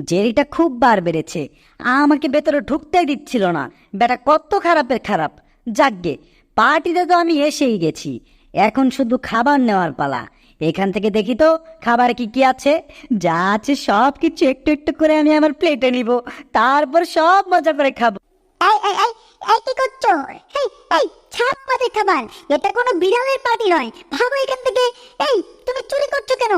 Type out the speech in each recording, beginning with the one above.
জেরিটা খুব বার বেড়েছে, আমাকে ভেতরে ঢুকতে দিচ্ছিল না। বেটা কত খারাপের খারাপ। যাকগে, পার্টিতে তো আমি এসেই গেছি, এখন শুধু খাবার নেওয়ার পালা। এখান থেকে দেখি তো খাবার কি কি আছে। যা আছে সব কিছু একটু একটু করে আমি আমার প্লেটে নিব, তারপর সব মজা করে খাবো। এই এই এই এই কি করছো? এই এই ছাড় আমাদের খাবার, এটা কোনো বিড়ালের পার্টি নয়, ভাগো এখান থেকে। এই তুমি চুরি করছো কেন?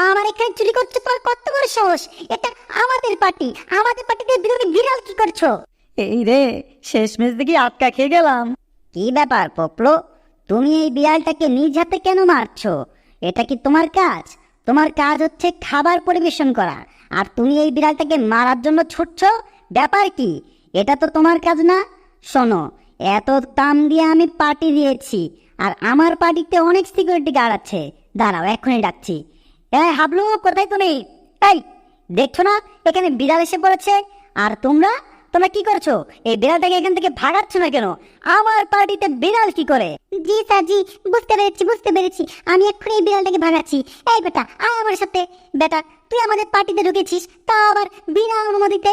আমার এখানে চুরি করছো, তোমার কত বড় সাহস? এটা আমাদের পার্টি, আমাদের পার্টিতে বিড়াল বিড়াল কি করছো? এই রে, শেষমেশ দেখি আটকা খেয়ে গেলাম। কি ব্যাপার পোপলো, তুমি এই বিড়ালটাকে নিজ হাতে কেন মারছো? এটা কি তোমার কাজ? তোমার কাজ হচ্ছে খাবার পরিবেশন করা, আর তুমি এই বিড়ালটাকে মারার জন্য ছুটছো? ব্যাপার কি? এটা তো তোমার কাজ না। শোনো, এত দাম দিয়ে আমি পার্টি দিয়েছি, আর আমার পার্টিতে অনেক সিকিউরিটি গার্ড আছে। দাঁড়াও, এক্ষুনি ডাকছি। হাবলু, কোথায় তুমি? এই, দেখছো না এখানে বিড়াল এসে পড়েছে? আর তোমরা তোমরা কি করছো? এই বিড়ালটাকে এখান থেকে ভাগাচ্ছ না কেন? আমার পার্টিতে বিড়াল কি করে? জি স্যার, জি, বুঝতে পেরেছি। আমি এক্ষুনি এই বিড়ালটাকে ভাগাচ্ছি। এই বেটা, আয় আমার সাথে। বেটা, তুই আমাদের পার্টিতে ঢুকেছিস, তা আবার বিনা অনুমতিতে?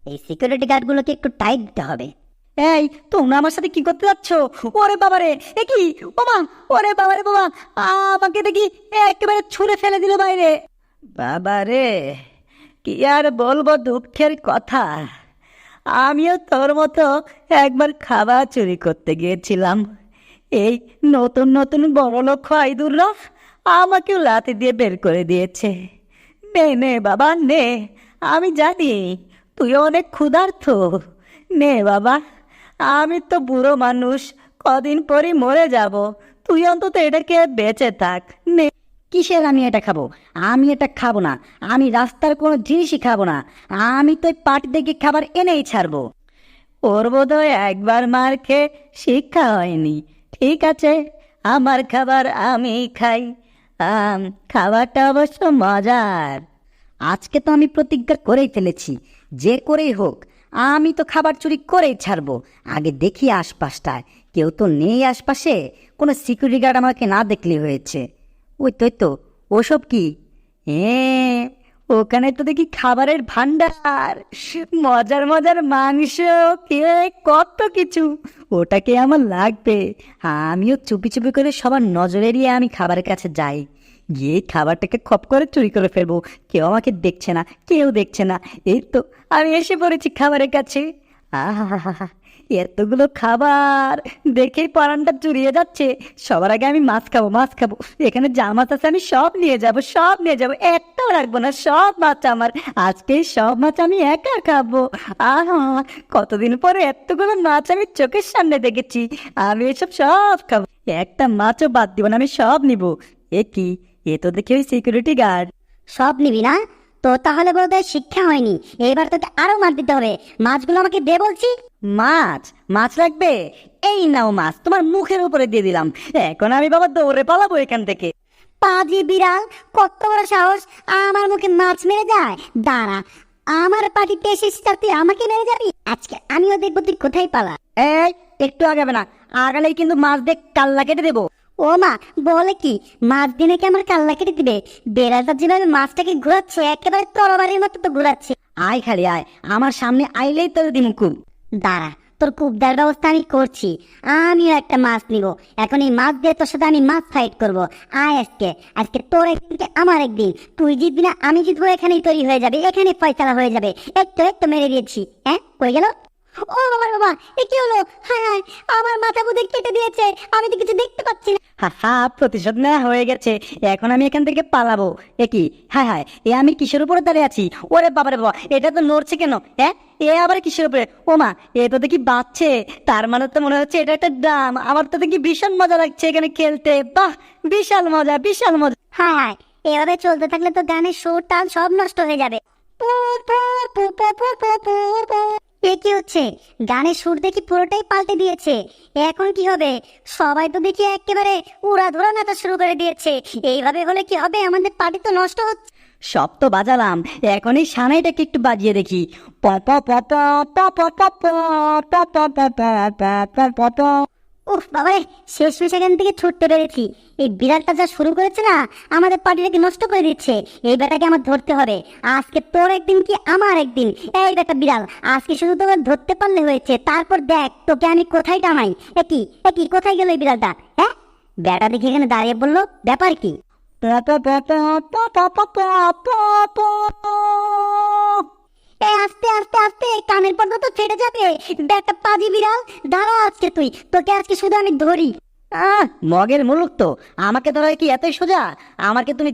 এই সিকিউরিটি গার্ডগুলোকে একটু টাইট দিতে হবে। এই, তোমরা আমার সাথে কি করতে যাচ্ছ? ওরে বাবারে, এ কি? ওমা, ওরে বাবারে বাবা, আমাকে দেখি একেবারে ছুঁড়ে ফেলে দিল বাইরে। বাবারে, কি আর বলবো দুঃখের কথা। আমিও তোর মতো একবার খাবার চুরি করতে গিয়েছিলাম। এই নতুন নতুন বড়লোক খোয়াইদুররা আমাকেও লাথি দিয়ে বের করে দিয়েছে। নে নে বাবা নে, আমি জানি তুই অনেক ক্ষুধার্ত। নে বাবা, আমি তো বুড়ো মানুষ, কদিন পরই মরে যাব, তুই অন্তত এটাকে বেঁচে থাক। নে। কিসের আমি এটা খাবো? আমি এটা খাবো না। আমি রাস্তার কোনো জিনিসই খাবো না। আমি তো পার্টি থেকে খাবার এনেই ছাড়বো। ওর বোধহয় একবার মার খেয়ে শিক্ষা হয়নি। ঠিক আছে, আমার খাবার আমি খাই। খাবারটা অবশ্য মজার। আজকে তো আমি প্রতিজ্ঞা করেই ফেলেছি, যে করেই হোক আমি তো খাবার চুরি করেই ছাড়বো। আগে দেখি আশপাশটায় কেউ তো নেই, আশপাশে কোনো সিকিউরিটি গার্ড আমাকে না দেখলে হয়েছে। ওই তো ওসব কি? হ্যাঁ, ওখানে তো দেখি খাবারের ভান্ডার, মজার মজার মাংস, কেক, কত কিছু। ওটাকে আমার লাগবে। আমিও চুপি চুপি করে সবার নজর এড়িয়ে আমি খাবারের কাছে যাই, গিয়ে খাবারটাকে খপ করে চুরি করে ফেলবো। কেউ আমাকে দেখছে না, কেউ দেখছে না। এই তো আমি এসে পড়েছি খাবারের কাছে। আহা, এতগুলো খাবার দেখেই পরানটা জুড়িয়ে যাচ্ছে। সবার আগে আমি মাছ খাবো, মাছ খাবো। এখানে যা মাছ আছে আমি সব নিয়ে যাব, সব নিয়ে যাব, একটাও রাখবো না। সব মাছ আমার, আজকে সব মাছ আমি একা খাবো। আহা, কতদিন পরে এতগুলো মাছ আমি চোখের সামনে দেখেছি। আমি এসব সব খাবো, একটা মাছও বাদ দিব না, আমি সব নিব। এ কি, এ তো দেখি ওই সিকিউরিটি গার্ড। সব নিবি না? তো তাহলে বোধহয় শিক্ষা হয়নি, এবার তোকে আরো মার দিতে হবে। মাছগুলো আমাকে দে বলছি। মাছ? মাছ লাগবে? এই নাও মাছ, তোমার মুখের উপরে দিয়ে দিলাম। এখন আমি বাবা দৌড়ে পালাবো এখান থেকে। পাজি বিড়াল, কত বড় সাহস আমার মুখে মাছ মেরে যায়! দাঁড়া, আমার পার্টিতে এসেছিস আর তুই আমাকে মেরে যাবি? আজকে আমিও দেখবো তুই কোথায় পালা। এই, একটু আগাবে না, আগালেই কিন্তু মাছ দিয়ে কাল্লা কেটে দেবো। ও মা, বলে কি মাছ দিনে কি আমার কাল্লা কেটে দিবে? বেড়ালটা যেভাবে মাছটাকে ঘুরাচ্ছে, একেবারে তরবারির মতো তো ঘুরাচ্ছে। আয় খালি আয়, আমার সামনে আইলেই তোর দিমু কুল। দাঁড়া, তোর কুবদার ব্যবস্থা আমি করছি। আমিও একটা মাছ নিব, এখন এই মাছ দিয়ে তোর সাথে আমি মাছ ফাইট করব। আয়, আজকে আজকে তোর একদিন আমার একদিন, তুই জিতবি না আমি জিতবো, এখানেই তৈরি হয়ে যাবে, এখানে ফয়সালা হয়ে যাবে। একটু মেরে দিয়েছি। হ্যাঁ, কই গেল? ও বাবা বাবা, এ কি হলো? হায় হায়, আমার মাথা বুঝে কেটে দিয়েছে, আমি তো কিছু দেখতে পাচ্ছি না। হা হা, প্রতিশোধ নেওয়া হয়ে গেছে, এখন আমি এখান থেকে পালাবো। এ কি? হায় হায়, এ আমি কিসের উপরে দাঁড়িয়ে আছি? ওরে বাবারে বাবা, এটা তো নড়ছে কেন? হ্যাঁ, এ আবার কিসের উপরে? ও মা, এ তো দেখি বাচ্চে। তার মানে তো মনে হচ্ছে এটা একটা ড্রাম। আমার তো দেখি ভীষণ মজা লাগছে এখানে খেলতে। বাহ, বিশাল মজা, বিশাল মজা। হায় হায়, এভাবে চলতে থাকলে তো গানের সুর তাল সব নষ্ট হয়ে যাবে। পু, পু, পু, পু, পু, পু, পু, পু। এ কি হচ্ছে? গানের সুর দেখি পুরোটাই পাল্টে দিয়েছে। এখন কি হবে? সবাই তো দেখি একেবারে উড়াধুরা নাচা শুরু করে দিয়েছে। এইভাবে হলে কি হবে? আমাদের পার্টি তো নষ্ট হচ্ছে। সব তো বাজালাম, এখন এই সানাইটাকে একটু বাজিয়ে দেখি। প প প প প প প প প প প প প প প প। উফ বাবারে, শেষ সেখান থেকে ছুটতে পেরেছি। এই বিড়ালটা যা শুরু করেছে না, আমাদের পার্টিটাকে নষ্ট করে দিচ্ছে। এই বেটাকে আমার ধরতে হবে। আজকে তোর একদিন কি আমার একদিন। এই বেটা বিড়াল, আজকে শুধু তোকে ধরতে পারলে হয়েছে, তারপর দেখ তোকে আমি কোথায় টানাই। একই একই, কোথায় গেল এই বিড়ালটা? হ্যাঁ, বেটা দেখে এখানে দাঁড়িয়ে বললো, ব্যাপার কি? এই আস্তে আস্তে আস্তে, কানের পর্দা তো ফেটে যাবে। বেটা পাজি বিড়াল, দাঁড়া আজকে তুই, তোকে আজকে শুধু আমি ধরি। মগের মুলুক তো, আমাকে ধরা কি এতই সোজা? আমাকে তুমি